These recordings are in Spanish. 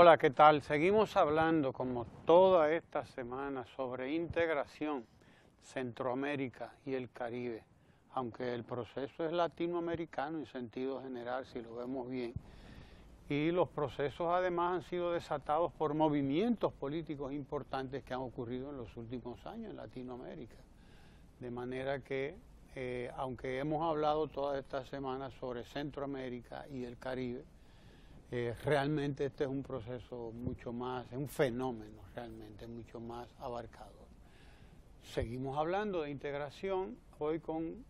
Hola, ¿qué tal? Seguimos hablando como toda esta semana sobre integración Centroamérica y el Caribe, aunque el proceso es latinoamericano en sentido general, si lo vemos bien, y los procesos además han sido desatados por movimientos políticos importantes que han ocurrido en los últimos años en Latinoamérica. De manera que, aunque hemos hablado todas estas semanas sobre Centroamérica y el Caribe, realmente este es un proceso mucho más, es un fenómeno realmente mucho más abarcador. Seguimos hablando de integración hoy con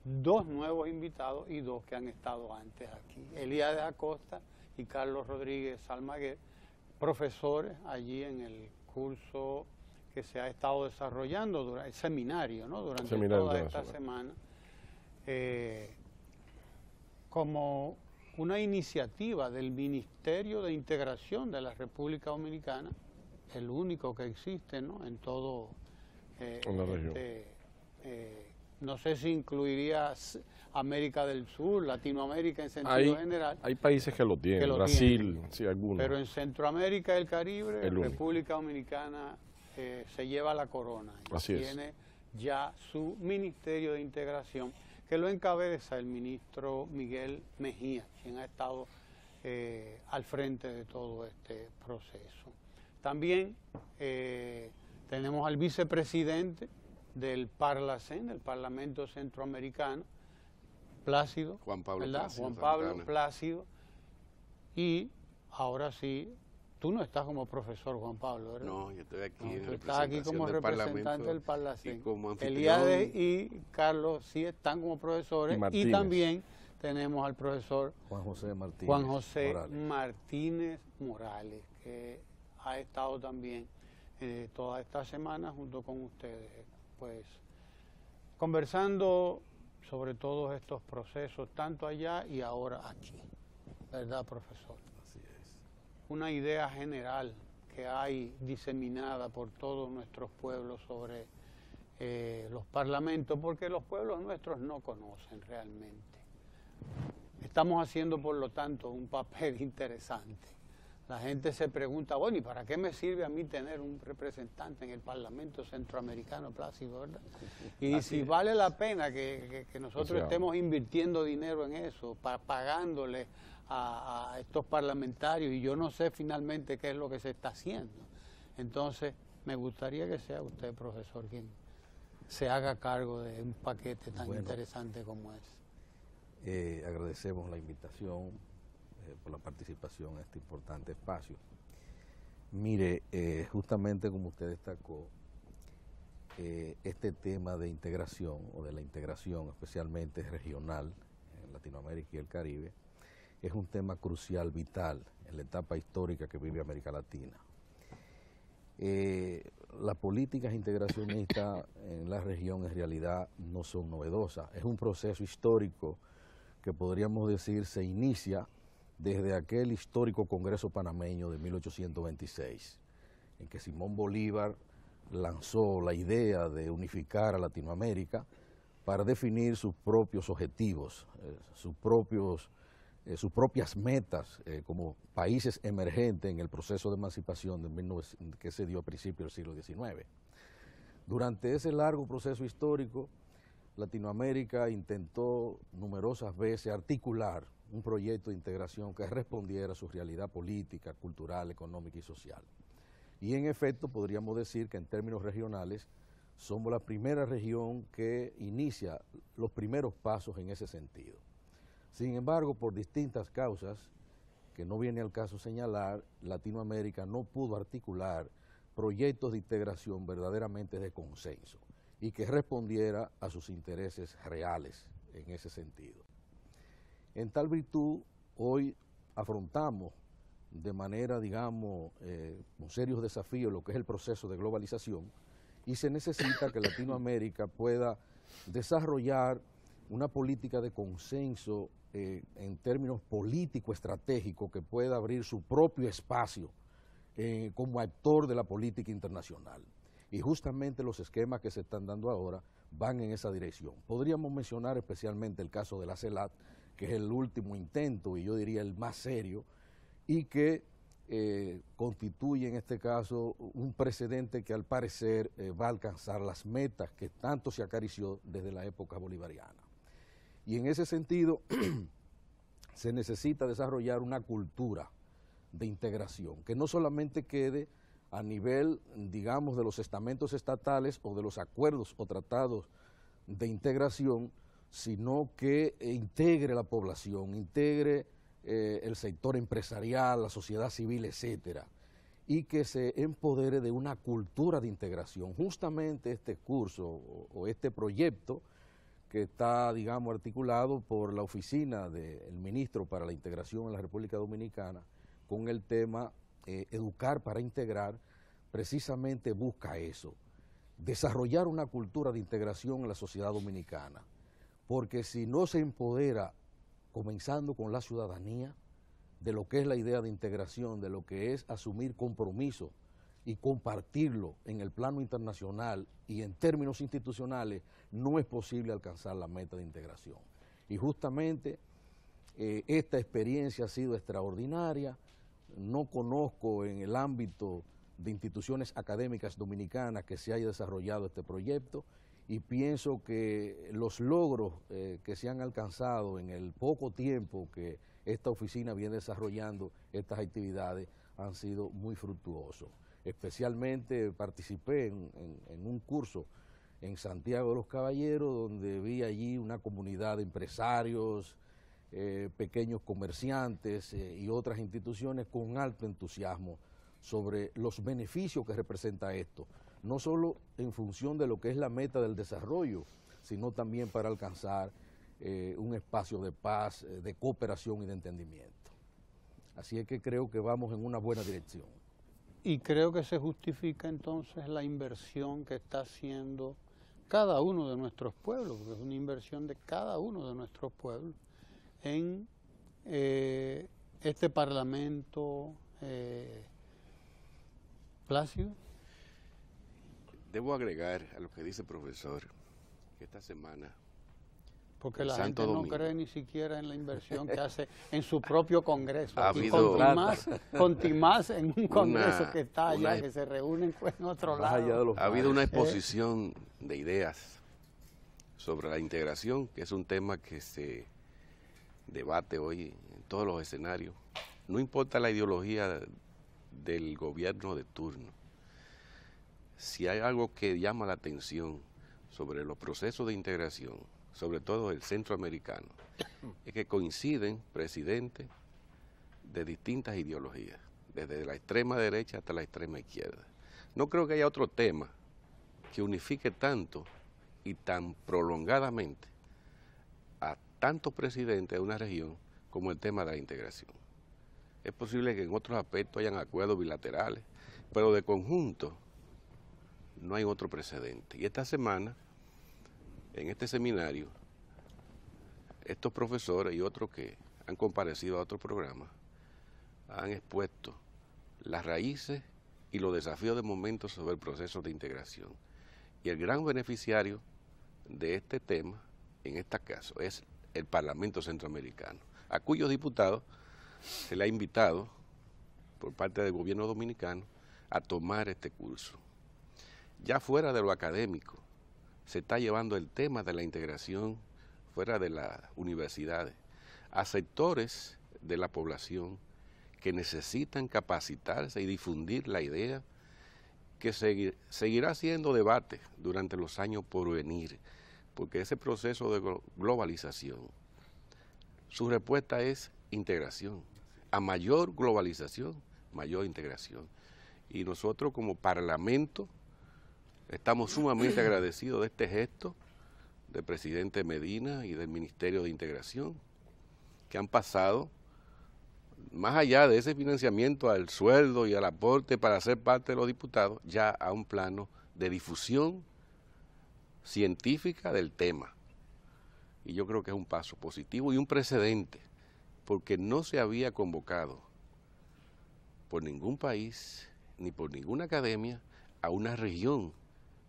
dos nuevos invitados y dos que han estado antes aquí. Elías Acosta y Carlos Rodríguez Almaguer, profesores allí en el curso que se ha estado desarrollando, durante el seminario, ¿no? Durante toda esta semana, como una iniciativa del Ministerio de Integración de la República Dominicana, el único que existe, ¿no? En todo la región. No sé si incluiría América del Sur, Latinoamérica en sentido general. Hay países que lo tienen, Brasil, sí, algunos. Pero en Centroamérica y el Caribe, República Dominicana se lleva la corona. Así tiene ya su Ministerio de Integración, que lo encabeza el ministro Miguel Mejía, quien ha estado al frente de todo este proceso. También tenemos al vicepresidente del Parlacén, del Parlamento Centroamericano, Plácido, Juan Pablo ¿verdad? Plácido, Juan Pablo Plácido. Y ahora sí, tú no estás como profesor, Juan Pablo, ¿verdad? No, yo estoy aquí tú estás aquí como representante del Parlacén. Elías y Carlos sí están como profesores y también tenemos al profesor Juan José Martínez Morales, que ha estado también toda esta semana junto con ustedes, pues conversando sobre todos estos procesos, tanto allá y ahora aquí, ¿verdad, profesor? Así es. Una idea general que hay diseminada por todos nuestros pueblos sobre los parlamentos, porque los pueblos nuestros no conocen realmente. Estamos haciendo, por lo tanto, un papel interesante. La gente se pregunta, bueno, ¿y para qué me sirve a mí tener un representante en el Parlamento Centroamericano, Plácido, verdad? Y si vale la pena que nosotros estemos invirtiendo dinero en eso, pagándole a estos parlamentarios, y yo no sé finalmente qué es lo que se está haciendo. Entonces, me gustaría que sea usted, profesor, quien se haga cargo de un paquete tan interesante como ese. Agradecemos la invitación por la participación en este importante espacio. Mire, justamente como usted destacó, este tema de integración o de la integración especialmente regional en Latinoamérica y el Caribe es un tema crucial, vital en la etapa histórica que vive América Latina. Las políticas integracionistas en la región en realidad no son novedosas. Es un proceso histórico que podríamos decir se inicia desde aquel histórico Congreso Panameño de 1826, en que Simón Bolívar lanzó la idea de unificar a Latinoamérica para definir sus propios objetivos, sus propias metas como países emergentes en el proceso de emancipación que se dio a principios del siglo XIX. Durante ese largo proceso histórico, Latinoamérica intentó numerosas veces articular un proyecto de integración que respondiera a su realidad política, cultural, económica y social. Y en efecto podríamos decir que en términos regionales somos la primera región que inicia los primeros pasos en ese sentido. Sin embargo, por distintas causas, que no viene al caso señalar, Latinoamérica no pudo articular proyectos de integración verdaderamente de consenso y que respondiera a sus intereses reales en ese sentido. En tal virtud, hoy afrontamos de manera, digamos, con serios desafíos lo que es el proceso de globalización y se necesita que Latinoamérica pueda desarrollar una política de consenso en términos político-estratégicos que pueda abrir su propio espacio como actor de la política internacional. Y justamente los esquemas que se están dando ahora van en esa dirección. Podríamos mencionar especialmente el caso de la CELAC, que es el último intento y yo diría el más serio, y que constituye en este caso un precedente que al parecer va a alcanzar las metas que tanto se acarició desde la época bolivariana. Y en ese sentido se necesita desarrollar una cultura de integración, que no solamente quede a nivel, digamos, de los estamentos estatales o de los acuerdos o tratados de integración, sino que integre la población, integre el sector empresarial, la sociedad civil, etcétera, y que se empodere de una cultura de integración. Justamente este curso o este proyecto que está, digamos, articulado por la oficina del ministro para la integración en la República Dominicana con el tema Educar para Integrar, precisamente busca eso, desarrollar una cultura de integración en la sociedad dominicana, porque si no se empodera, comenzando con la ciudadanía, de lo que es la idea de integración, de lo que es asumir compromiso y compartirlo en el plano internacional y en términos institucionales, no es posible alcanzar la meta de integración. Y justamente esta experiencia ha sido extraordinaria. No conozco en el ámbito de instituciones académicas dominicanas que se haya desarrollado este proyecto, y pienso que los logros que se han alcanzado en el poco tiempo que esta oficina viene desarrollando estas actividades han sido muy fructuosos. Especialmente participé en un curso en Santiago de los Caballeros, donde vi allí una comunidad de empresarios, pequeños comerciantes y otras instituciones con alto entusiasmo sobre los beneficios que representa esto, no solo en función de lo que es la meta del desarrollo, sino también para alcanzar un espacio de paz, de cooperación y de entendimiento. Así es que creo que vamos en una buena dirección. Y creo que se justifica entonces la inversión que está haciendo cada uno de nuestros pueblos, porque es una inversión de cada uno de nuestros pueblos en este Parlamento. Plácido. Debo agregar a lo que dice el profesor, que esta semana... Porque la gente no cree ni siquiera en la inversión que hace en su propio Congreso. Contimás en un Congreso que está allá, que se reúnen en otro lado. Ha habido una exposición de ideas sobre la integración, que es un tema que se debate hoy en todos los escenarios. No importa la ideología del gobierno de turno. Si hay algo que llama la atención sobre los procesos de integración, sobre todo el centroamericano, es que coinciden presidentes de distintas ideologías, desde la extrema derecha hasta la extrema izquierda. No creo que haya otro tema que unifique tanto y tan prolongadamente a tantos presidentes de una región como el tema de la integración. Es posible que en otros aspectos hayan acuerdos bilaterales, pero de conjunto no hay otro precedente. Y esta semana, en este seminario, estos profesores y otros que han comparecido a otros programas han expuesto las raíces y los desafíos de momento sobre el proceso de integración. Y el gran beneficiario de este tema, en este caso, es el Parlamento Centroamericano, a cuyos diputados se le ha invitado por parte del gobierno dominicano a tomar este curso. Ya fuera de lo académico, se está llevando el tema de la integración fuera de las universidades a sectores de la población que necesitan capacitarse y difundir la idea que seguirá siendo debate durante los años por venir, porque ese proceso de globalización, su respuesta es integración. A mayor globalización, mayor integración. Y nosotros como Parlamento estamos sumamente agradecidos de este gesto del presidente Medina y del Ministerio de Integración, que han pasado más allá de ese financiamiento al sueldo y al aporte para ser parte de los diputados, ya a un plano de difusión científica del tema. Y yo creo que es un paso positivo y un precedente, porque no se había convocado por ningún país ni por ninguna academia a una región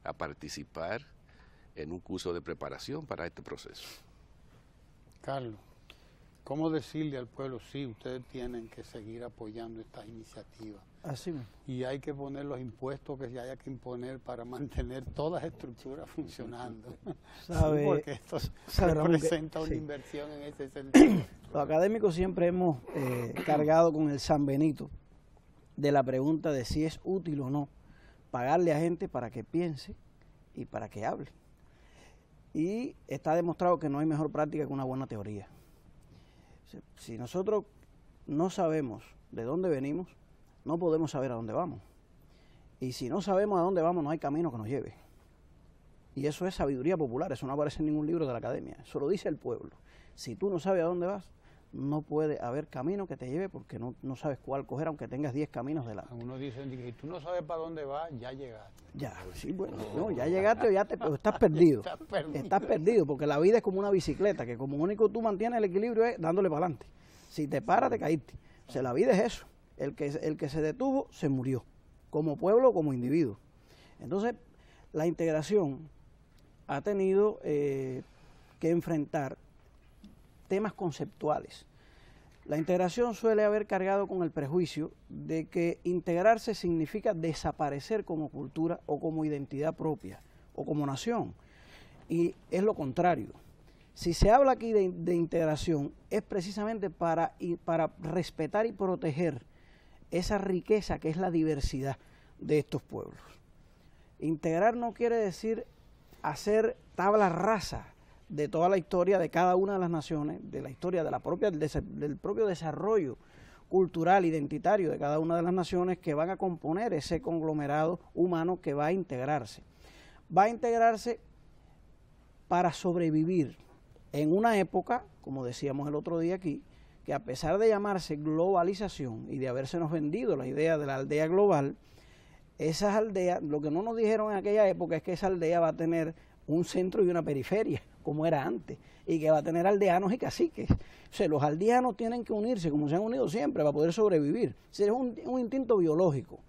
a participar en un curso de preparación para este proceso. Carlos. ¿Cómo decirle al pueblo, sí, ustedes tienen que seguir apoyando estas iniciativas? Así mismo. Y hay que poner los impuestos que haya que imponer para mantener todas las estructuras funcionando. ¿Sabe? Porque esto representa una inversión en ese sentido. Los académicos siempre hemos cargado con el San Benito de la pregunta de si es útil o no pagarle a gente para que piense y para que hable. Y está demostrado que no hay mejor práctica que una buena teoría. Si nosotros no sabemos de dónde venimos, no podemos saber a dónde vamos. Y si no sabemos a dónde vamos, no hay camino que nos lleve. Y eso es sabiduría popular, eso no aparece en ningún libro de la academia, eso lo dice el pueblo. Si tú no sabes a dónde vas, no puede haber camino que te lleve porque no sabes cuál coger, aunque tengas 10 caminos delante. Algunos dicen que si tú no sabes para dónde vas, ya llegaste. Ya, sí, bueno, no, ya llegaste o ya pero estás perdido. Estás perdido, porque la vida es como una bicicleta, que como único tú mantienes el equilibrio es dándole para adelante. Si te paras, te caíste. O sea, la vida es eso. El que se detuvo, se murió, como pueblo o como individuo. Entonces, la integración ha tenido que enfrentar temas conceptuales. La integración suele haber cargado con el prejuicio de que integrarse significa desaparecer como cultura o como identidad propia o como nación. Y es lo contrario. Si se habla aquí de integración es precisamente para respetar y proteger esa riqueza que es la diversidad de estos pueblos. Integrar no quiere decir hacer tabla rasa de toda la historia de cada una de las naciones, de la historia de del propio desarrollo cultural, identitario de cada una de las naciones que van a componer ese conglomerado humano que va a integrarse. Va a integrarse para sobrevivir en una época, como decíamos el otro día aquí, que a pesar de llamarse globalización y de habérsenos vendido la idea de la aldea global, esas aldeas, lo que no nos dijeron en aquella época es que esa aldea va a tener un centro y una periferia, como era antes, y que va a tener aldeanos y caciques. O sea, los aldeanos tienen que unirse, como se han unido siempre, para poder sobrevivir. O sea, es un instinto biológico.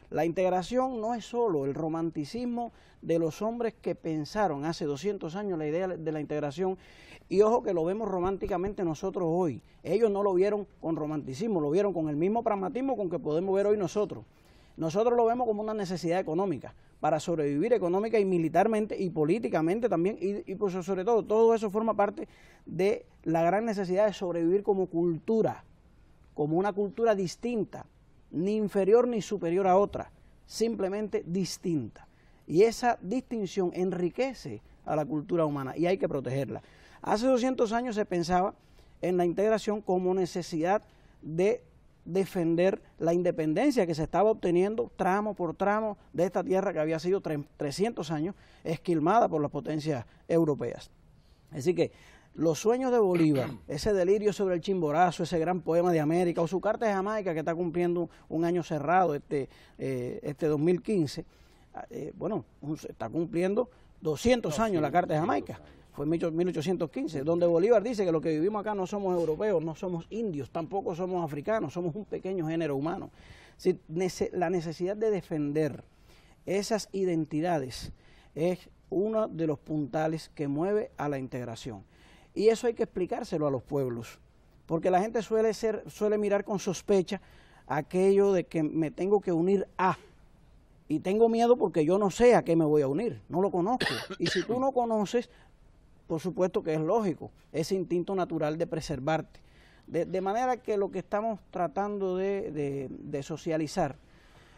La integración no es solo el romanticismo de los hombres que pensaron hace 200 años la idea de la integración, y ojo que lo vemos románticamente nosotros hoy. Ellos no lo vieron con romanticismo, lo vieron con el mismo pragmatismo con que podemos ver hoy nosotros. Nosotros lo vemos como una necesidad económica, para sobrevivir económica y militarmente y políticamente también, y pues sobre todo eso forma parte de la gran necesidad de sobrevivir como cultura, como una cultura distinta, ni inferior ni superior a otra, simplemente distinta. Y esa distinción enriquece a la cultura humana y hay que protegerla. Hace 200 años se pensaba en la integración como necesidad de defender la independencia que se estaba obteniendo tramo por tramo de esta tierra que había sido 300 años esquilmada por las potencias europeas. Así que los sueños de Bolívar, ese delirio sobre el Chimborazo, ese gran poema de América, o su carta de Jamaica que está cumpliendo un año cerrado este 2015, bueno, está cumpliendo 200 años la carta de Jamaica. Fue en 1815, donde Bolívar dice que los que vivimos acá no somos europeos, no somos indios, tampoco somos africanos, somos un pequeño género humano. La necesidad de defender esas identidades es uno de los puntales que mueve a la integración. Y eso hay que explicárselo a los pueblos, porque la gente suele mirar con sospecha aquello de que me tengo que unir a, y tengo miedo porque yo no sé a qué me voy a unir, no lo conozco. Y si tú no conoces, por supuesto que es lógico, ese instinto natural de preservarte. De manera que lo que estamos tratando de socializar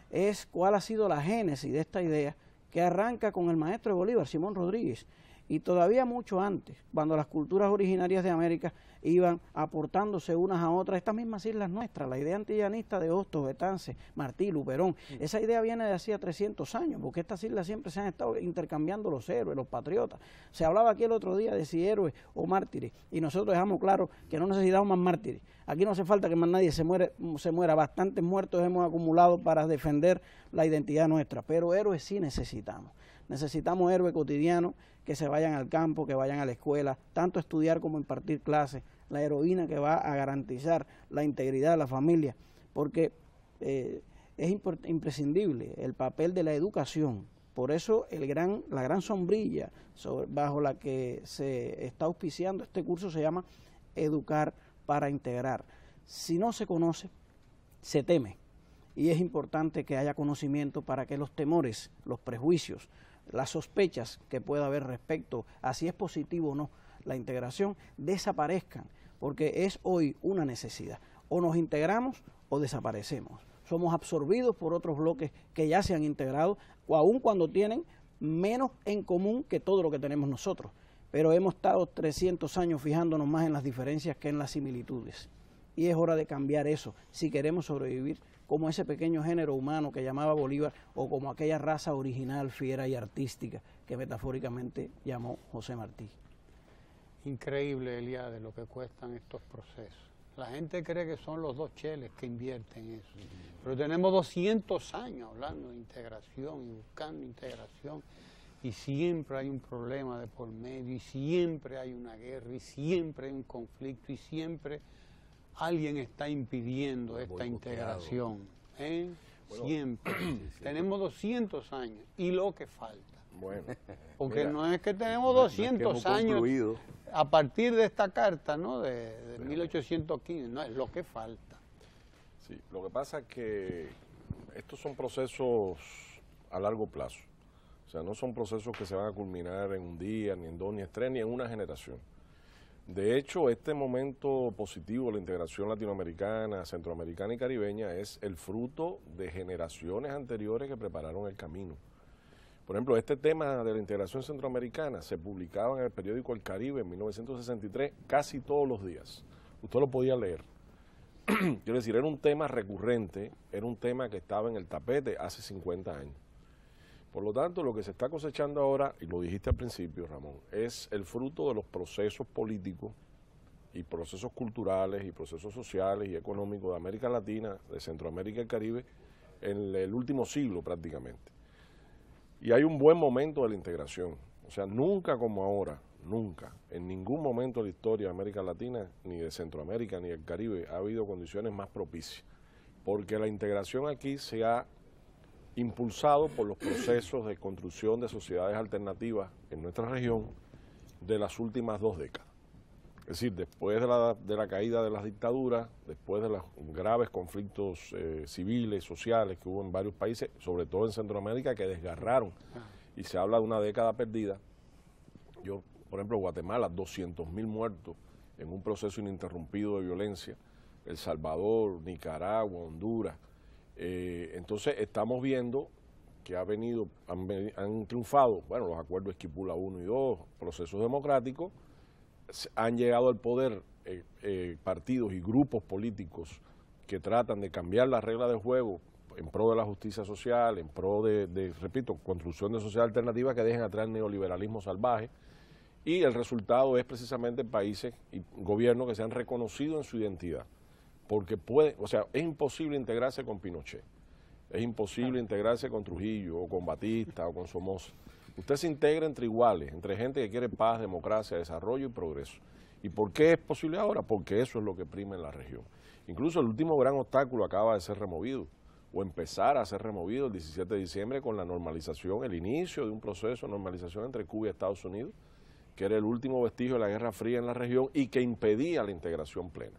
es cuál ha sido la génesis de esta idea que arranca con el maestro de Bolívar, Simón Rodríguez, y todavía mucho antes, cuando las culturas originarias de América iban aportándose unas a otras, estas mismas islas nuestras, la idea antillanista de Hostos, Betance, Martí, Luperón, esa idea viene de hacía 300 años, porque estas islas siempre se han estado intercambiando los héroes, los patriotas. Se hablaba aquí el otro día de si héroes o mártires, y nosotros dejamos claro que no necesitamos más mártires. Aquí no hace falta que más nadie se muera, bastantes muertos hemos acumulado para defender la identidad nuestra, pero héroes sí necesitamos. Necesitamos héroes cotidianos que se vayan al campo, que vayan a la escuela, tanto estudiar como impartir clases, la heroína que va a garantizar la integridad de la familia, porque es imprescindible el papel de la educación. Por eso la gran sombrilla bajo la que se está auspiciando este curso se llama Educar para integrar. Si no se conoce, se teme. Y es importante que haya conocimiento para que los temores, los prejuicios, las sospechas que pueda haber respecto a si es positivo o no la integración desaparezcan, porque es hoy una necesidad. O nos integramos o desaparecemos. Somos absorbidos por otros bloques que ya se han integrado, o aun cuando tienen menos en común que todo lo que tenemos nosotros. Pero hemos estado 300 años fijándonos más en las diferencias que en las similitudes. Y es hora de cambiar eso si queremos sobrevivir como ese pequeño género humano que llamaba Bolívar o como aquella raza original, fiera y artística que metafóricamente llamó José Martí. Increíble, Eliade, lo que cuestan estos procesos. La gente cree que son los dos cheles que invierten eso, pero tenemos 200 años hablando de integración y buscando integración, y siempre hay un problema de por medio, y siempre hay una guerra, y siempre hay un conflicto, y siempre alguien está impidiendo esta integración. Bueno, siempre. Tenemos 200 años, y lo que falta. Bueno, porque mira, no es que tenemos 200 años a partir de esta carta, ¿no? de 1815, no, es lo que falta. Sí, lo que pasa es que estos son procesos a largo plazo. O sea, no son procesos que se van a culminar en un día, ni en dos, ni en tres, ni en una generación. De hecho, este momento positivo de la integración latinoamericana, centroamericana y caribeña es el fruto de generaciones anteriores que prepararon el camino. Por ejemplo, este tema de la integración centroamericana se publicaba en el periódico El Caribe en 1963 casi todos los días. Usted lo podía leer. Quiero decir, era un tema recurrente, era un tema que estaba en el tapete hace 50 años. Por lo tanto, lo que se está cosechando ahora, y lo dijiste al principio, Ramón, es el fruto de los procesos políticos y procesos culturales y procesos sociales y económicos de América Latina, de Centroamérica y el Caribe en el último siglo prácticamente. Y hay un buen momento de la integración, o sea, nunca como ahora, nunca, en ningún momento de la historia de América Latina, ni de Centroamérica, ni del Caribe, ha habido condiciones más propicias, porque la integración aquí se ha impulsado por los procesos de construcción de sociedades alternativas en nuestra región de las últimas 2 décadas. Es decir, después de la caída de las dictaduras, después de los graves conflictos civiles, sociales que hubo en varios países, sobre todo en Centroamérica, que desgarraron, y se habla de una década perdida. Por ejemplo, Guatemala, 200.000 muertos en un proceso ininterrumpido de violencia, El Salvador, Nicaragua, Honduras. Entonces estamos viendo que han triunfado, bueno, los acuerdos Esquipula 1 y 2, procesos democráticos, han llegado al poder partidos y grupos políticos que tratan de cambiar las reglas del juego en pro de la justicia social, en pro repito, construcción de sociedad alternativa que dejen atrás el neoliberalismo salvaje, y el resultado es precisamente países y gobiernos que se han reconocido en su identidad, porque es imposible integrarse con Pinochet, es imposible integrarse con Trujillo o con Batista o con Somoza. Usted se integra entre iguales, entre gente que quiere paz, democracia, desarrollo y progreso. ¿Y por qué es posible ahora? Porque eso es lo que prima en la región. Incluso el último gran obstáculo acaba de ser removido, o empezar a ser removido el 17 de diciembre con la normalización, el inicio de un proceso de normalización entre Cuba y Estados Unidos, que era el último vestigio de la Guerra Fría en la región y que impedía la integración plena.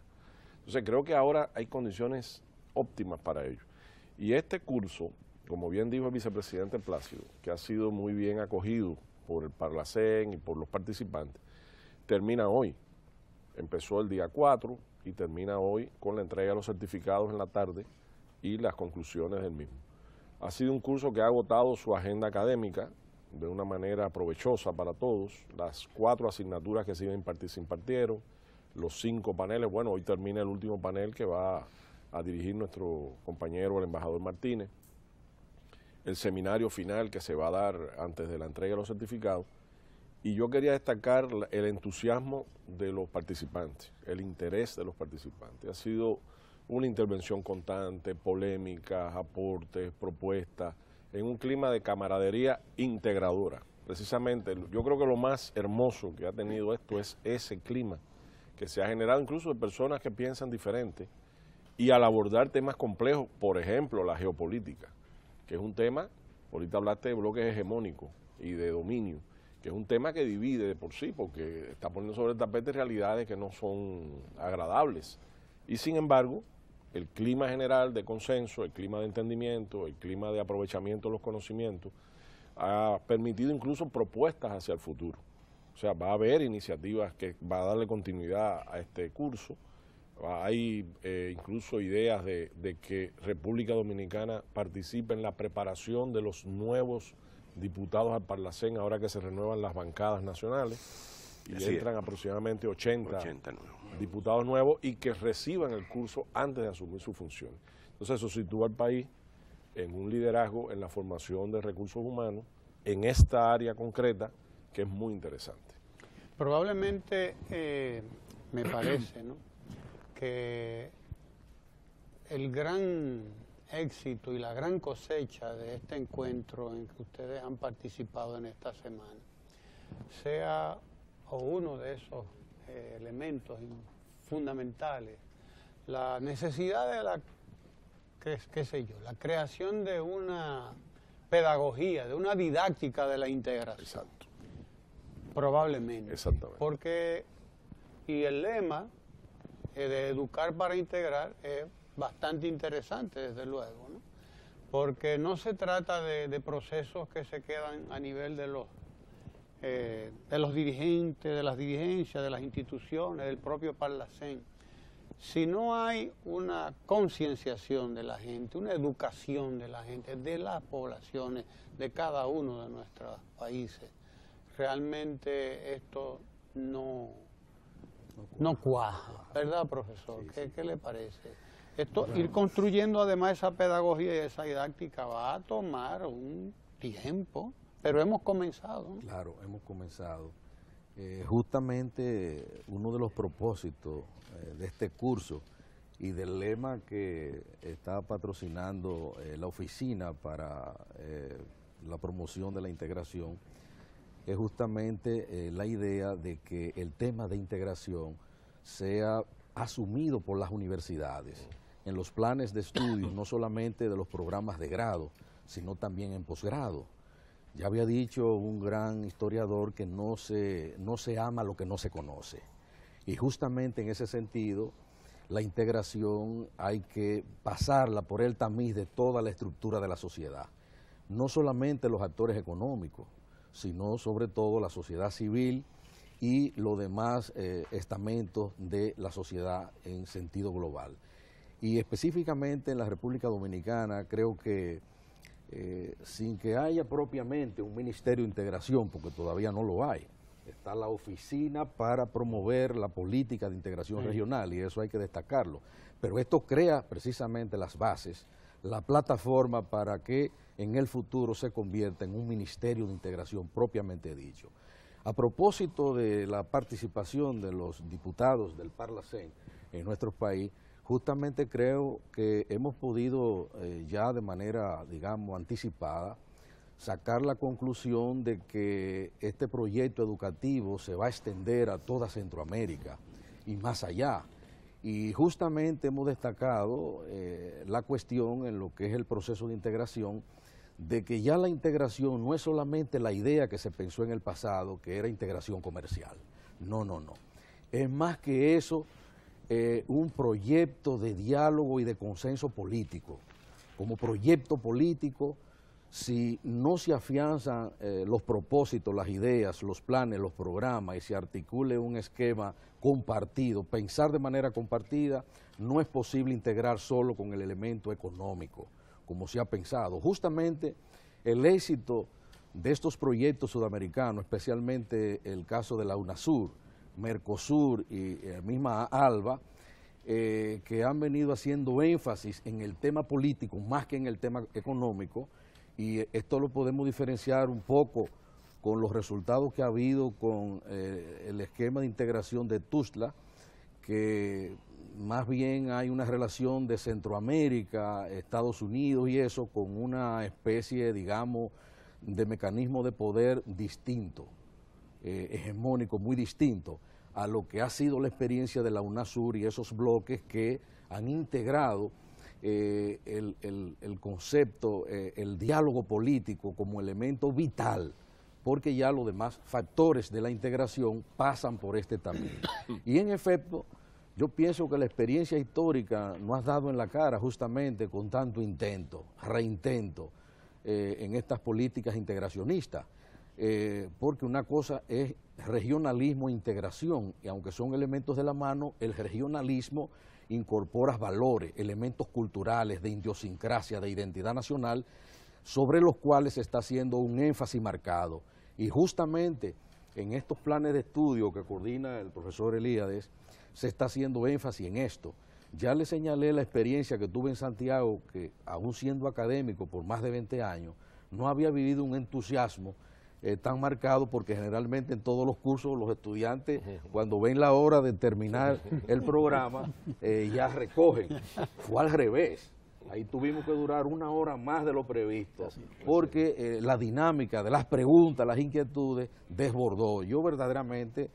Entonces creo que ahora hay condiciones óptimas para ello. Y este curso, como bien dijo el vicepresidente Plácido, que ha sido muy bien acogido por el Parlacén y por los participantes, termina hoy. Empezó el día 4 y termina hoy con la entrega de los certificados en la tarde y las conclusiones del mismo. Ha sido un curso que ha agotado su agenda académica de una manera provechosa para todos. Las 4 asignaturas que se iban a impartir se impartieron, los 5 paneles, bueno, hoy termina el último panel que va a dirigir nuestro compañero, el embajador Martínez, el seminario final que se va a dar antes de la entrega de los certificados, y yo quería destacar el entusiasmo de los participantes, el interés de los participantes. Ha sido una intervención constante, polémicas, aportes, propuestas, en un clima de camaradería integradora. Precisamente, yo creo que lo más hermoso que ha tenido esto es ese clima que se ha generado incluso de personas que piensan diferente, y al abordar temas complejos, por ejemplo, la geopolítica, que es un tema, ahorita hablaste de bloques hegemónicos y de dominio, que es un tema que divide de por sí, porque está poniendo sobre el tapete realidades que no son agradables. Y sin embargo, el clima general de consenso, el clima de entendimiento, el clima de aprovechamiento de los conocimientos, ha permitido incluso propuestas hacia el futuro. O sea, va a haber iniciativas que va a darle continuidad a este curso. Hay incluso ideas de que República Dominicana participe en la preparación de los nuevos diputados al Parlacén, ahora que se renuevan las bancadas nacionales, y entran aproximadamente 80 diputados nuevos y que reciban el curso antes de asumir su función. Entonces eso sitúa al país en un liderazgo en la formación de recursos humanos en esta área concreta, que es muy interesante. Probablemente me parece, ¿no?, que el gran éxito y la gran cosecha de este encuentro en que ustedes han participado en esta semana sea o uno de esos elementos fundamentales, la necesidad de la, qué sé yo, la creación de una pedagogía, de una didáctica de la integración. Exacto. Probablemente. Exactamente. Porque, y el lema de educar para integrar es bastante interesante, desde luego, ¿no? Porque no se trata de procesos que se quedan a nivel de los dirigentes, de las dirigencias, de las instituciones, del propio Parlacén. Si no hay una concienciación de la gente, una educación de la gente, de las poblaciones, de cada uno de nuestros países, realmente esto no cuaja, ¿verdad, profesor? Sí, ¿Qué le parece? Esto, ir construyendo además esa pedagogía y esa didáctica va a tomar un tiempo, pero hemos comenzado, ¿no? Claro, hemos comenzado. Justamente uno de los propósitos de este curso y del lema que está patrocinando la Oficina para la Promoción de la Integración es justamente la idea de que el tema de integración sea asumido por las universidades en los planes de estudio, no solamente de los programas de grado, sino también en posgrado. Ya había dicho un gran historiador que no se ama lo que no se conoce. Y justamente en ese sentido, la integración hay que pasarla por el tamiz de toda la estructura de la sociedad. No solamente los actores económicos, sino sobre todo la sociedad civil y los demás estamentos de la sociedad en sentido global. Y específicamente en la República Dominicana creo que sin que haya propiamente un Ministerio de Integración, porque todavía no lo hay, está la Oficina para promover la política de integración regional, y eso hay que destacarlo. Pero esto crea precisamente las bases, la plataforma para que en el futuro se convierta en un Ministerio de Integración propiamente dicho. A propósito de la participación de los diputados del Parlacén en nuestro país, justamente creo que hemos podido ya de manera, digamos, anticipada, sacar la conclusión de que este proyecto educativo se va a extender a toda Centroamérica y más allá. Y justamente hemos destacado la cuestión en lo que es el proceso de integración, de que ya la integración no es solamente la idea que se pensó en el pasado, que era integración comercial. No, no, no. Es más que eso, un proyecto de diálogo y de consenso político. Como proyecto político, si no se afianzan los propósitos, las ideas, los planes, los programas y se articule un esquema compartido, pensar de manera compartida, no es posible integrar solo con el elemento económico, como se ha pensado. Justamente el éxito de estos proyectos sudamericanos, especialmente el caso de la UNASUR, Mercosur y la misma ALBA, que han venido haciendo énfasis en el tema político más que en el tema económico, y esto lo podemos diferenciar un poco con los resultados que ha habido con el esquema de integración de Tuzla, que más bien hay una relación de Centroamérica, Estados Unidos y eso, con una especie, digamos, de mecanismo de poder distinto, hegemónico, muy distinto a lo que ha sido la experiencia de la UNASUR y esos bloques que han integrado el concepto, el diálogo político como elemento vital porque ya los demás factores de la integración pasan por este camino. Y en efecto, yo pienso que la experiencia histórica nos ha dado en la cara justamente con tanto intento, reintento en estas políticas integracionistas, porque una cosa es regionalismo e integración, y aunque son elementos de la mano, el regionalismo incorpora valores, elementos culturales, de idiosincrasia, de identidad nacional, sobre los cuales se está haciendo un énfasis marcado. Y justamente en estos planes de estudio que coordina el profesor Elíades, se está haciendo énfasis en esto. Ya le señalé la experiencia que tuve en Santiago, que aún siendo académico por más de 20 años, no había vivido un entusiasmo tan marcado, porque generalmente en todos los cursos los estudiantes, cuando ven la hora de terminar el programa, ya recogen. Fue al revés. Ahí tuvimos que durar 1 hora más de lo previsto, porque la dinámica de las preguntas, las inquietudes, desbordó. Yo verdaderamente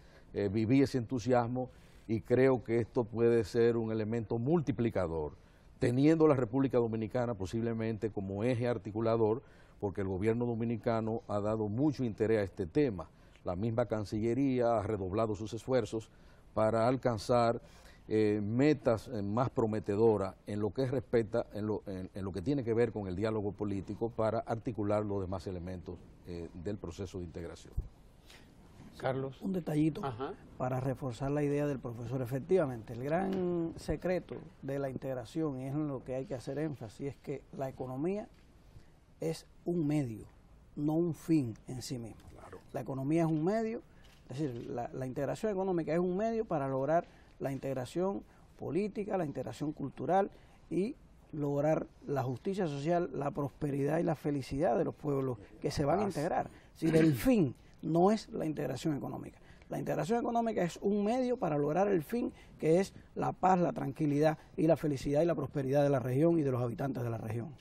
viví ese entusiasmo y creo que esto puede ser un elemento multiplicador, teniendo la República Dominicana posiblemente como eje articulador, porque el gobierno dominicano ha dado mucho interés a este tema. La misma Cancillería ha redoblado sus esfuerzos para alcanzar metas más prometedoras en lo que respecta, en lo que tiene que ver con el diálogo político, para articular los demás elementos del proceso de integración. Carlos. Un detallito para reforzar la idea del profesor. Efectivamente, el gran secreto de la integración, y es en lo que hay que hacer énfasis, es que la economía es un medio, no un fin en sí mismo. Claro. La economía es un medio, es decir, la integración económica es un medio para lograr la integración política, la integración cultural y lograr la justicia social, la prosperidad y la felicidad de los pueblos que se van a integrar. Es decir, el fin no es la integración económica. La integración económica es un medio para lograr el fin, que es la paz, la tranquilidad y la felicidad y la prosperidad de la región y de los habitantes de la región.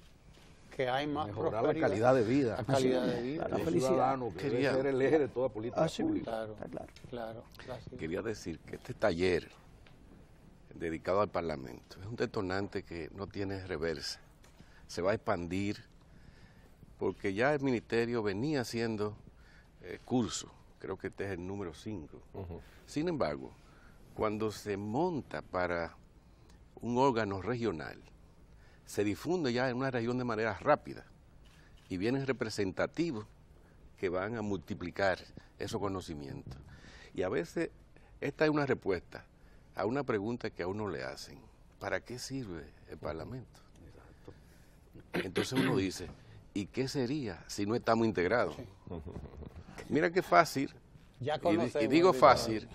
Que hay más mejorar la calidad de vida. La calidad de vida. La felicidad. Que debe ser el eje de toda política pública. Claro, Está claro. claro. Quería decir que este taller dedicado al Parlamento es un detonante que no tiene reversa. Se va a expandir porque ya el Ministerio venía haciendo cursos, creo que este es el número 5. Sin embargo, cuando se monta para un órgano regional, se difunde ya en una región de manera rápida y vienen representativos que van a multiplicar esos conocimientos. Y a veces esta es una respuesta a una pregunta que a uno le hacen: ¿para qué sirve el Parlamento? Entonces uno dice, ¿y qué sería si no estamos integrados? Mira qué fácil, y digo fácil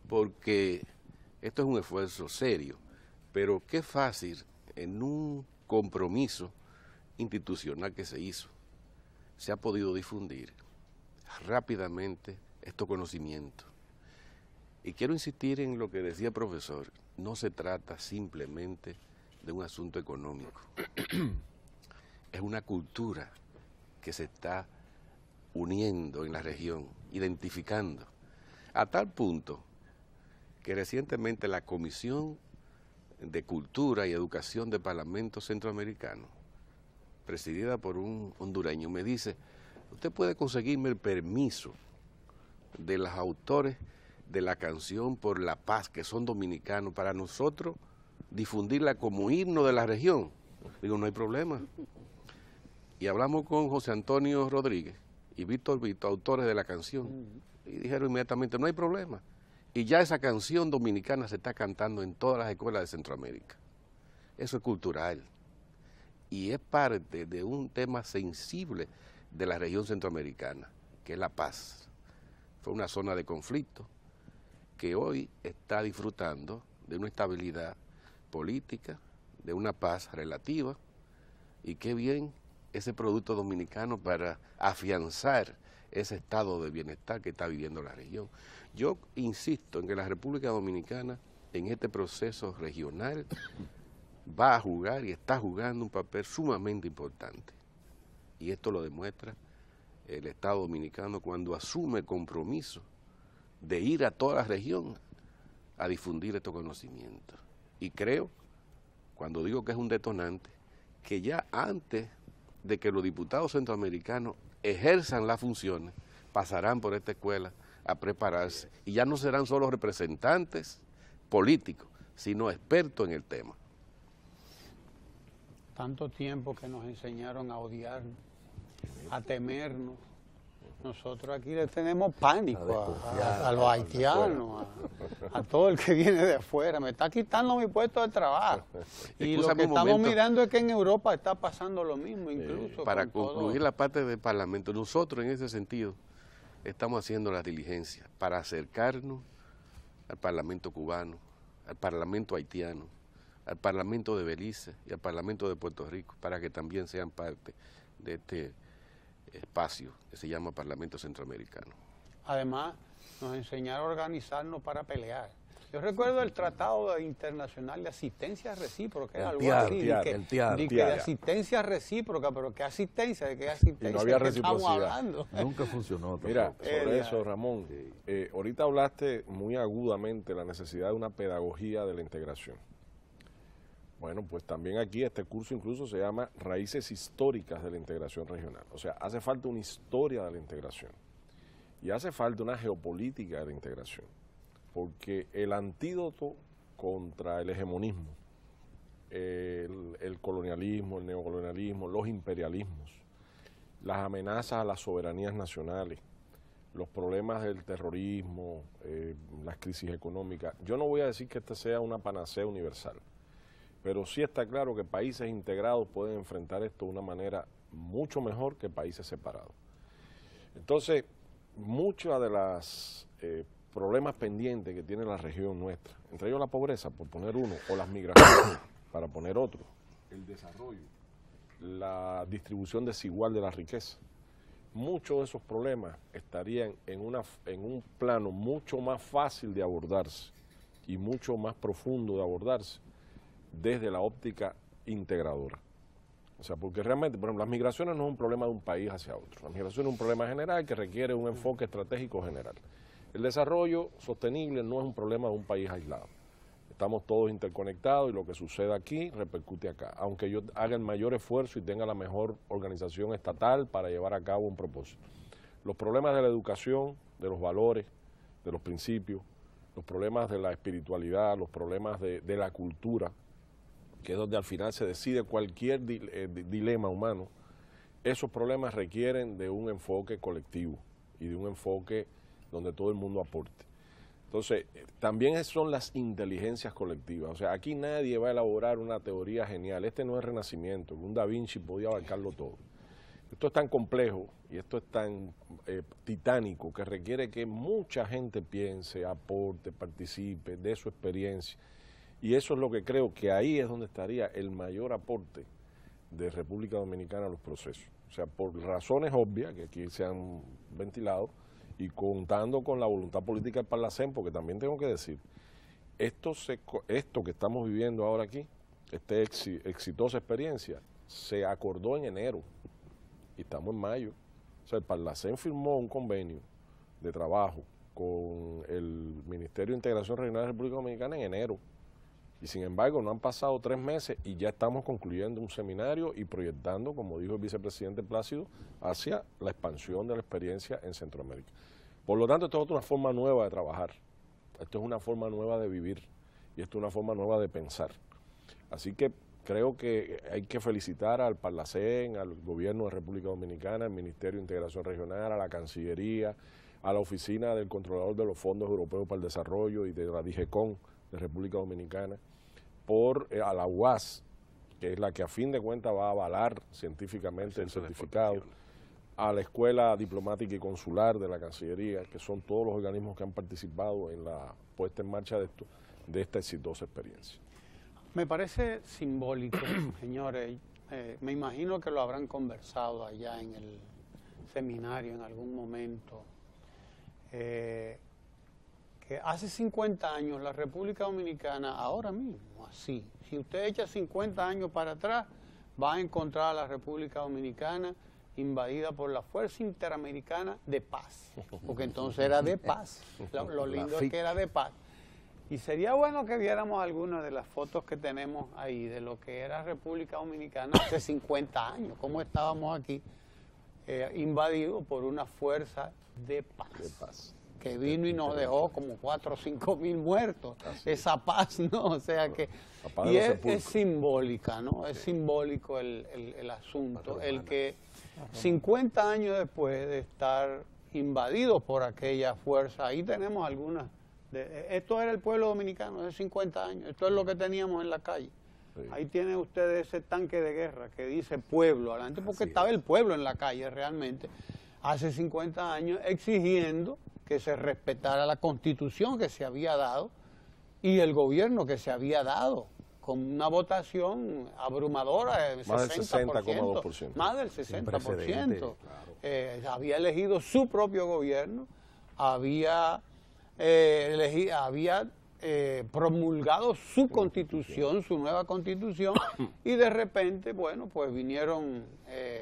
porque esto es un esfuerzo serio, pero qué fácil en un compromiso institucional que se hizo, se ha podido difundir rápidamente estos conocimientos. Y quiero insistir en lo que decía el profesor, no se trata simplemente de un asunto económico, es una cultura que se está uniendo en la región, identificando, a tal punto que recientemente la Comisión de Cultura y Educación del Parlamento Centroamericano, presidida por un hondureño, me dice: usted puede conseguirme el permiso de los autores de la canción Por la Paz, que son dominicanos, para nosotros difundirla como himno de la región. Digo, no hay problema. Y hablamos con José Antonio Rodríguez y Víctor Vito, autores de la canción, y dijeron inmediatamente, no hay problema. Y ya esa canción dominicana se está cantando en todas las escuelas de Centroamérica. Eso es cultural. Y es parte de un tema sensible de la región centroamericana, que es la paz. Fue una zona de conflicto que hoy está disfrutando de una estabilidad política, de una paz relativa, y qué bien ese producto dominicano para afianzar ese estado de bienestar que está viviendo la región. Yo insisto en que la República Dominicana en este proceso regional va a jugar y está jugando un papel sumamente importante. Y esto lo demuestra el Estado Dominicano cuando asume el compromiso de ir a toda la región a difundir estos conocimientos. Y creo, cuando digo que es un detonante, que ya antes de que los diputados centroamericanos ejerzan las funciones, pasarán por esta escuela a prepararse y ya no serán solo representantes políticos, sino expertos en el tema. Tanto tiempo que nos enseñaron a odiarnos, a temernos. Nosotros aquí le tenemos pánico a los haitianos, a todo el que viene de afuera. Me está quitando mi puesto de trabajo. Y lo que estamos mirando es que en Europa está pasando lo mismo, incluso. Para concluir la parte del Parlamento, nosotros en ese sentido estamos haciendo la diligencia para acercarnos al Parlamento cubano, al Parlamento haitiano, al Parlamento de Belice y al Parlamento de Puerto Rico, para que también sean parte de este espacio que se llama Parlamento Centroamericano. Además, nos enseñaron a organizarnos para pelear. Yo recuerdo el Tratado Internacional de Asistencia Recíproca, era algo así, de asistencia recíproca, pero ¿qué asistencia? ¿De qué asistencia? Y no había reciprocidad. Nunca funcionó tampoco. Mira, sobre eso, Ramón, ahorita hablaste muy agudamente de la necesidad de una pedagogía de la integración. Bueno, pues también aquí este curso incluso se llama Raíces Históricas de la Integración Regional. O sea, hace falta una historia de la integración y hace falta una geopolítica de la integración, porque el antídoto contra el hegemonismo, el colonialismo, el neocolonialismo, los imperialismos, las amenazas a las soberanías nacionales, los problemas del terrorismo, las crisis económicas, yo no voy a decir que esta sea una panacea universal, pero sí está claro que países integrados pueden enfrentar esto de una manera mucho mejor que países separados. Entonces, muchos de los problemas pendientes que tiene la región nuestra, entre ellos la pobreza, por poner uno, o las migraciones, para poner otro, el desarrollo, la distribución desigual de la riqueza, muchos de esos problemas estarían en un plano mucho más fácil de abordarse y mucho más profundo de abordarse desde la óptica integradora. O sea, porque realmente, por ejemplo, las migraciones no es un problema de un país hacia otro. La migración es un problema general que requiere un enfoque estratégico general. El desarrollo sostenible no es un problema de un país aislado. Estamos todos interconectados y lo que sucede aquí repercute acá. Aunque yo haga el mayor esfuerzo y tenga la mejor organización estatal para llevar a cabo un propósito. Los problemas de la educación, de los valores, de los principios, los problemas de la espiritualidad, los problemas de la cultura, que es donde al final se decide cualquier dilema humano, esos problemas requieren de un enfoque colectivo y de un enfoque donde todo el mundo aporte. Entonces, también son las inteligencias colectivas. O sea, aquí nadie va a elaborar una teoría genial. Este no es Renacimiento, un Da Vinci podía abarcarlo todo. Esto es tan complejo y esto es tan titánico que requiere que mucha gente piense, aporte, participe, dé su experiencia. Y eso es lo que creo que ahí es donde estaría el mayor aporte de República Dominicana a los procesos. O sea, por razones obvias que aquí se han ventilado y contando con la voluntad política del Parlacén, porque también tengo que decir, esto que estamos viviendo ahora aquí, esta exitosa experiencia, se acordó en enero y estamos en mayo. O sea, el Parlacén firmó un convenio de trabajo con el Ministerio de Integración Regional de la República Dominicana en enero. Y sin embargo, no han pasado 3 meses y ya estamos concluyendo un seminario y proyectando, como dijo el vicepresidente Plácido, hacia la expansión de la experiencia en Centroamérica. Por lo tanto, esto es otra forma nueva de trabajar, esto es una forma nueva de vivir y esto es una forma nueva de pensar. Así que creo que hay que felicitar al Parlacén, al Gobierno de República Dominicana, al Ministerio de Integración Regional, a la Cancillería, a la Oficina del Controlador de los Fondos Europeos para el Desarrollo y de la DIGECON de República Dominicana, a la UAS, que es la que a fin de cuentas va a avalar científicamente el certificado, a la Escuela Diplomática y Consular de la Cancillería, que son todos los organismos que han participado en la puesta en marcha de esta exitosa experiencia. Me parece simbólico, señores, me imagino que lo habrán conversado allá en el seminario en algún momento, que hace 50 años la República Dominicana, ahora mismo, así, si usted echa 50 años para atrás, va a encontrar a la República Dominicana invadida por la Fuerza Interamericana de Paz, porque entonces era de paz, lo lindo es que era de paz. Y sería bueno que viéramos algunas de las fotos que tenemos ahí de lo que era República Dominicana hace 50 años, cómo estábamos aquí invadidos por una fuerza de paz. Que vino y nos dejó como 4 o 5 mil muertos. Esa paz, ¿no? O sea que... Y es simbólica, ¿no? Es simbólico el asunto. El que 50 años después de estar invadidos por aquella fuerza, ahí tenemos algunas... esto era el pueblo dominicano hace 50 años. Esto es lo que teníamos en la calle. Sí. Ahí tienen ustedes ese tanque de guerra que dice pueblo adelante, porque estaba el pueblo en la calle realmente. Hace 50 años exigiendo que se respetara la Constitución que se había dado y el gobierno que se había dado, con una votación abrumadora de más del 60,2%. Más del 60%. Claro. Había elegido su propio gobierno, había promulgado su constitución, su nueva constitución, y de repente, bueno, pues vinieron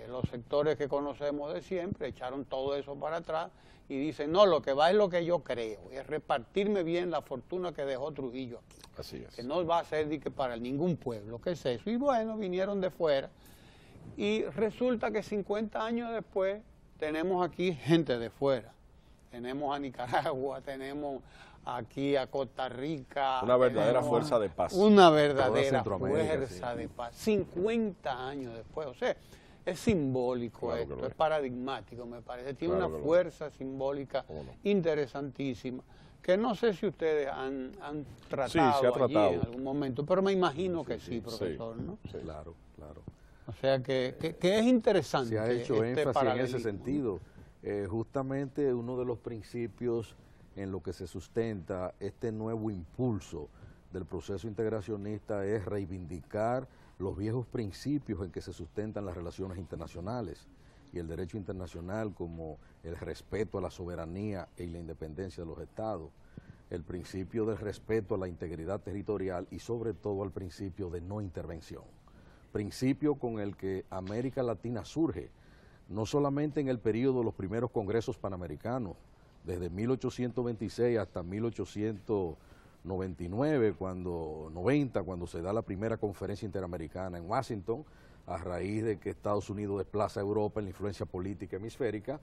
los sectores que conocemos de siempre, echaron todo eso para atrás y dicen, no, lo que va es lo que yo creo, es repartirme bien la fortuna que dejó Trujillo aquí. Así es. Que no va a ser que para ningún pueblo, ¿qué es eso? Y bueno, vinieron de fuera y resulta que 50 años después tenemos aquí gente de fuera. Tenemos a Nicaragua, tenemos aquí a Costa Rica. Una verdadera fuerza de paz. Una verdadera fuerza de paz. 50 años después, o sea, es simbólico, claro, esto, es paradigmático, me parece. Tiene una fuerza simbólica interesantísima, que no sé si ustedes han tratado allí en algún momento, pero me imagino que sí, profesor, ¿no? Sí, claro, claro. O sea que es interesante. Se ha hecho énfasis en ese sentido. Justamente uno de los principios en lo que se sustenta este nuevo impulso del proceso integracionista es reivindicar los viejos principios en que se sustentan las relaciones internacionales y el derecho internacional, como el respeto a la soberanía y la independencia de los estados, el principio del respeto a la integridad territorial y sobre todo al principio de no intervención, principio con el que América Latina surge, no solamente en el periodo de los primeros congresos panamericanos, desde 1826 hasta 1899, cuando se da la primera conferencia interamericana en Washington, a raíz de que Estados Unidos desplaza a Europa en la influencia política hemisférica,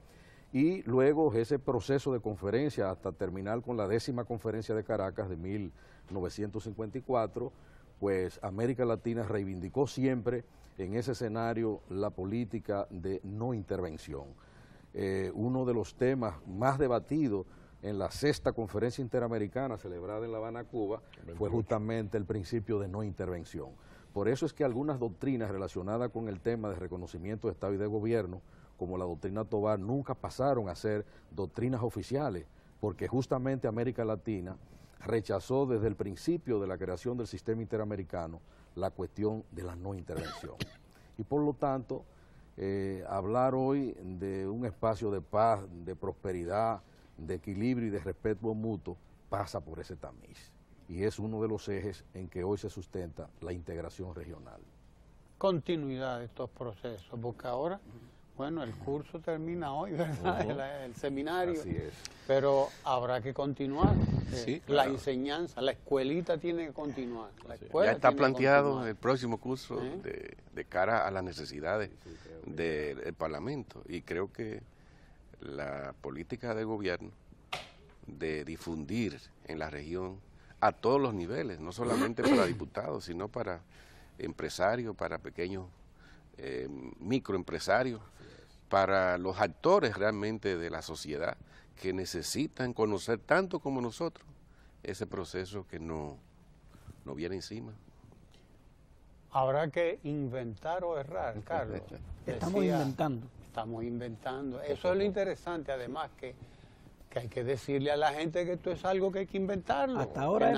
y luego ese proceso de conferencia hasta terminar con la 10ª conferencia de Caracas de 1954, pues América Latina reivindicó siempre en ese escenario la política de no intervención. Uno de los temas más debatidos en la 6ª conferencia interamericana celebrada en La Habana, Cuba, fue justamente el principio de no intervención. Por eso es que algunas doctrinas relacionadas con el tema de reconocimiento de Estado y de gobierno, como la doctrina Tobar, nunca pasaron a ser doctrinas oficiales, porque justamente América Latina rechazó desde el principio de la creación del sistema interamericano la cuestión de la no intervención. Y por lo tanto, hablar hoy de un espacio de paz, de prosperidad, de equilibrio y de respeto mutuo pasa por ese tamiz. Y es uno de los ejes en que hoy se sustenta la integración regional. Continuidad de estos procesos, porque ahora, bueno, el curso termina hoy, ¿verdad? El seminario. Así es. Pero habrá que continuar. Sí, la enseñanza, la escuelita tiene que continuar. La escuela ya está planteado el próximo curso de cara a las necesidades del Parlamento. Y creo que la política de gobierno de difundir en la región a todos los niveles, no solamente para diputados, sino para empresarios, para pequeños microempresarios, para los actores realmente de la sociedad que necesitan conocer tanto como nosotros ese proceso que no viene encima. Habrá que inventar o errar, Carlos. Estamos inventando. Estamos inventando. Eso es lo interesante, además, que hay que decirle a la gente que esto es algo que hay que inventarlo. Hasta ahora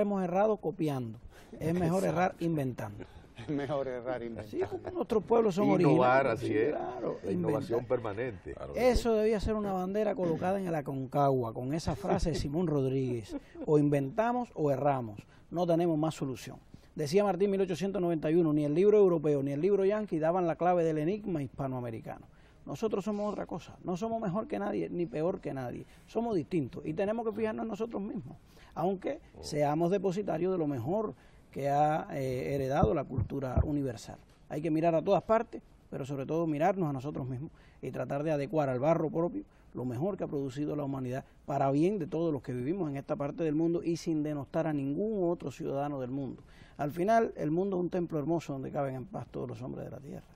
hemos errado copiando. Es mejor errar inventando. Es mejor errar inventando. Así como nuestros pueblos son originales. Innovar, así es. Claro, la innovación permanente. Claro, eso debía ser una bandera colocada en el Aconcagua, con esa frase de Simón Rodríguez: o inventamos o erramos, no tenemos más solución. Decía Martín en 1891, ni el libro europeo ni el libro yanqui daban la clave del enigma hispanoamericano. Nosotros somos otra cosa, no somos mejor que nadie ni peor que nadie, somos distintos y tenemos que fijarnos en nosotros mismos, aunque seamos depositarios de lo mejor que ha heredado la cultura universal. Hay que mirar a todas partes, pero sobre todo mirarnos a nosotros mismos y tratar de adecuar al barro propio lo mejor que ha producido la humanidad para bien de todos los que vivimos en esta parte del mundo y sin denostar a ningún otro ciudadano del mundo. Al final, el mundo es un templo hermoso donde caben en paz todos los hombres de la tierra.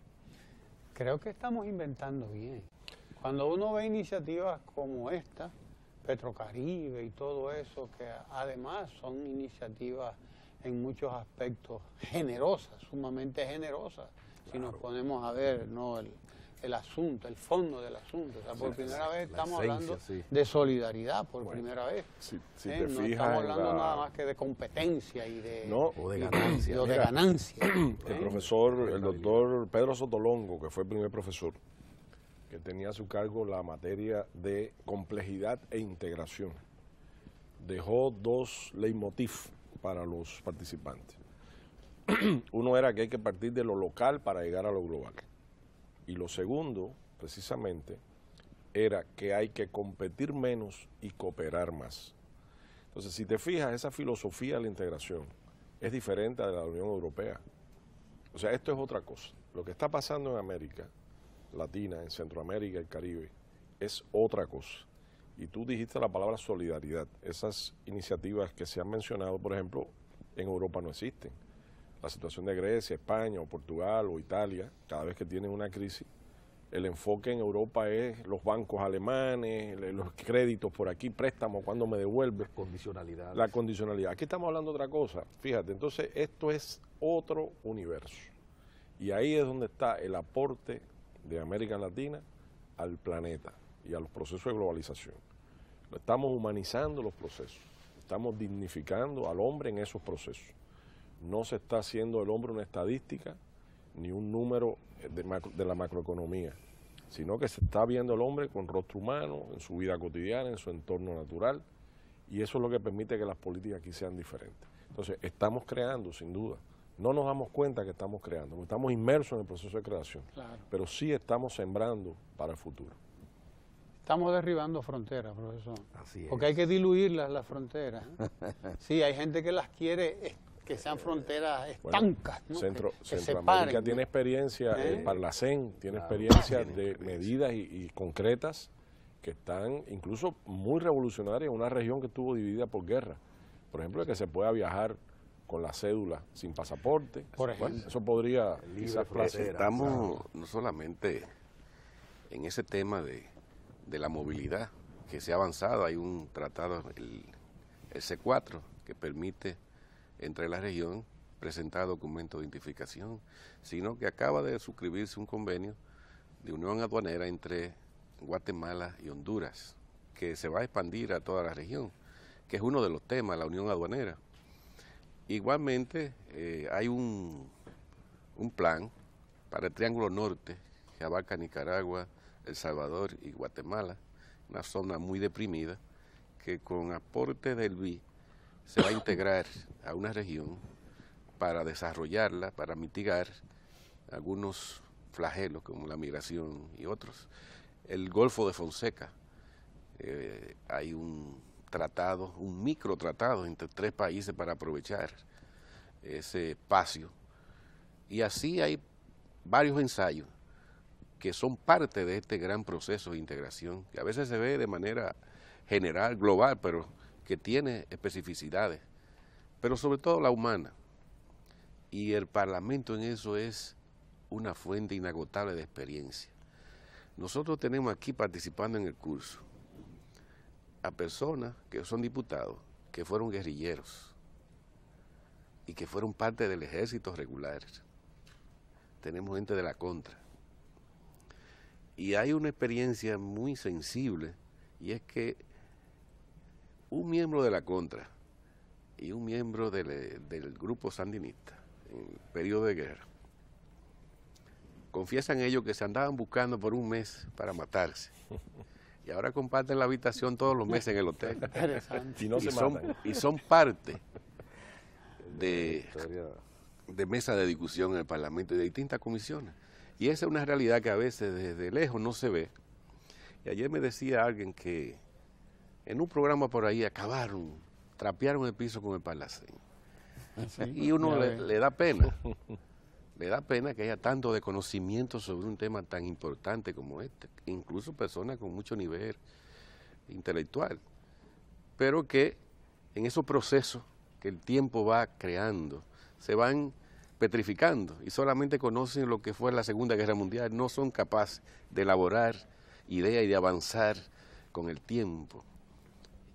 Creo que estamos inventando bien. Cuando uno ve iniciativas como esta, Petrocaribe y todo eso, que además son iniciativas en muchos aspectos generosas, sumamente generosas, si nos ponemos a ver, ¿no?, el asunto, el fondo del asunto. O sea, por primera vez estamos hablando de solidaridad, por primera vez. Si te no fijas estamos hablando nada más que de competencia y de, o de ganancia. de ganancia. El profesor, el doctor Pedro Sotolongo, que fue el primer profesor, que tenía a su cargo la materia de complejidad e integración, dejó dos leitmotiv para los participantes. Uno era que hay que partir de lo local para llegar a lo global. Y lo segundo, precisamente, era que hay que competir menos y cooperar más. Entonces, si te fijas, esa filosofía de la integración es diferente a la de la Unión Europea. O sea, esto es otra cosa. Lo que está pasando en América Latina, en Centroamérica, el Caribe, es otra cosa. Y tú dijiste la palabra solidaridad. Esas iniciativas que se han mencionado, por ejemplo, en Europa no existen. La situación de Grecia, España, o Portugal, o Italia, cada vez que tienen una crisis, el enfoque en Europa es los bancos alemanes, los créditos por aquí, préstamos, ¿cuándo me devuelve? Condicionalidad. La condicionalidad. Aquí estamos hablando de otra cosa. Fíjate, entonces esto es otro universo. Y ahí es donde está el aporte de América Latina al planeta y a los procesos de globalización. Estamos humanizando los procesos, estamos dignificando al hombre en esos procesos. No se está haciendo el hombre una estadística ni un número de la macroeconomía, sino que se está viendo el hombre con rostro humano, en su vida cotidiana, en su entorno natural, y eso es lo que permite que las políticas aquí sean diferentes. Entonces, estamos creando, sin duda. No nos damos cuenta que estamos creando, porque estamos inmersos en el proceso de creación, pero sí estamos sembrando para el futuro. Estamos derribando fronteras, profesor. Así es. Porque hay que diluirlas, las fronteras. Sí, hay gente que las quiere que sean fronteras estancas, ¿no? que Centroamérica tiene experiencia, para la CEN, tiene experiencia de medidas y concretas que están incluso muy revolucionarias en una región que estuvo dividida por guerra. Por ejemplo, que se pueda viajar con la cédula sin pasaporte. Por ejemplo. Bueno, eso podría quizás estamos no solamente en ese tema de la movilidad, que se ha avanzado. Hay un tratado, el C4, que permite entre la región presentar documentos de identificación, sino que acaba de suscribirse un convenio de unión aduanera entre Guatemala y Honduras, que se va a expandir a toda la región, que es uno de los temas, la unión aduanera. Igualmente, hay un plan para el Triángulo Norte, que abarca Nicaragua, El Salvador y Guatemala, una zona muy deprimida, que con aporte del BID se va a integrar a una región para desarrollarla, para mitigar algunos flagelos como la migración y otros. El Golfo de Fonseca, hay un tratado, un microtratado entre 3 países para aprovechar ese espacio. Y así hay varios ensayos que son parte de este gran proceso de integración, que a veces se ve de manera general, global, pero que tiene especificidades, pero sobre todo la humana. Y el Parlamento en eso es una fuente inagotable de experiencia. Nosotros tenemos aquí participando en el curso a personas que son diputados, que fueron guerrilleros y que fueron parte del ejército regular. Tenemos gente de la contra. Y hay una experiencia muy sensible, y es que un miembro de la contra y un miembro del grupo sandinista en el periodo de guerra confiesan ellos que se andaban buscando por un mes para matarse y ahora comparten la habitación todos los meses en el hotel. Y son parte de mesa de discusión en el Parlamento y de distintas comisiones. Y esa es una realidad que a veces desde lejos no se ve. Y ayer me decía alguien que en un programa por ahí trapearon el piso con el Parlacén. ¿Sí? Y uno le da pena me da pena que haya tanto desconocimiento sobre un tema tan importante como este, incluso personas con mucho nivel intelectual, pero que en esos procesos que el tiempo va creando, se van petrificando y solamente conocen lo que fue la Segunda Guerra Mundial, no son capaces de elaborar ideas y de avanzar con el tiempo.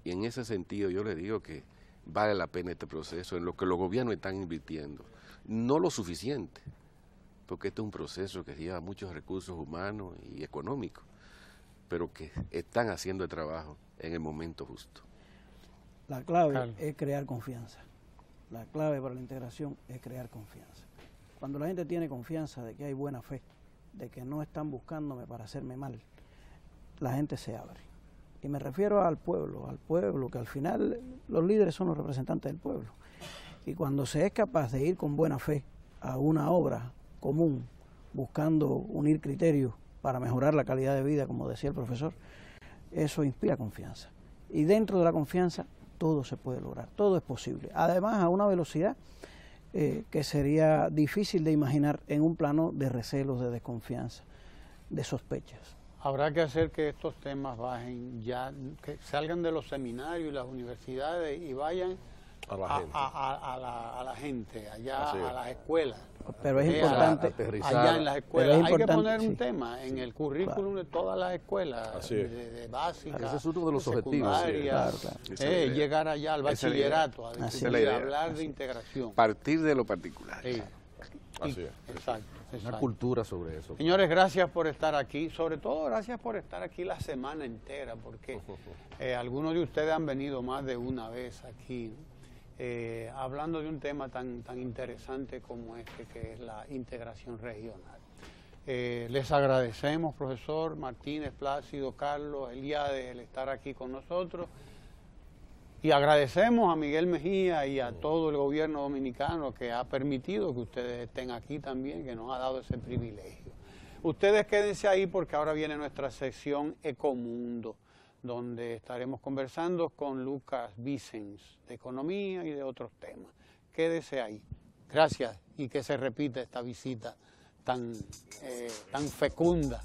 Y en ese sentido yo le digo que vale la pena este proceso en lo que los gobiernos están invirtiendo. No lo suficiente, porque este es un proceso que lleva muchos recursos humanos y económicos, pero que están haciendo el trabajo en el momento justo. La clave es crear confianza. La clave para la integración es crear confianza. Cuando la gente tiene confianza de que hay buena fe, de que no están buscándome para hacerme mal, la gente se abre. Y me refiero al pueblo, que al final los líderes son los representantes del pueblo. Y cuando se es capaz de ir con buena fe a una obra común, buscando unir criterios para mejorar la calidad de vida, como decía el profesor, eso inspira confianza. Y dentro de la confianza todo se puede lograr, todo es posible. Además, a una velocidad que sería difícil de imaginar en un plano de recelos, de desconfianza, de sospechas. Habrá que hacer que estos temas bajen ya, que salgan de los seminarios y las universidades y vayan a la gente, allá a las escuelas. Pero es importante allá en las escuelas. Hay que poner un tema en el currículum de todas las escuelas, de básicas, ese es uno de los objetivos. Llegar allá al bachillerato, a discutir, a hablar de integración. Partir de lo particular. Sí. Así es. Exacto. Una cultura sobre eso. Señores, gracias por estar aquí, sobre todo gracias por estar aquí la semana entera, porque algunos de ustedes han venido más de una vez aquí, hablando de un tema tan interesante como este, que es la integración regional. Les agradecemos, profesor Martínez, Plácido, Carlos, Eliade, el estar aquí con nosotros. Y agradecemos a Miguel Mejía y a todo el gobierno dominicano que ha permitido que ustedes estén aquí también, que nos ha dado ese privilegio. Ustedes quédense ahí porque ahora viene nuestra sección Ecomundo, donde estaremos conversando con Lucas Vicens de economía y de otros temas. Quédese ahí. Gracias y que se repita esta visita tan fecunda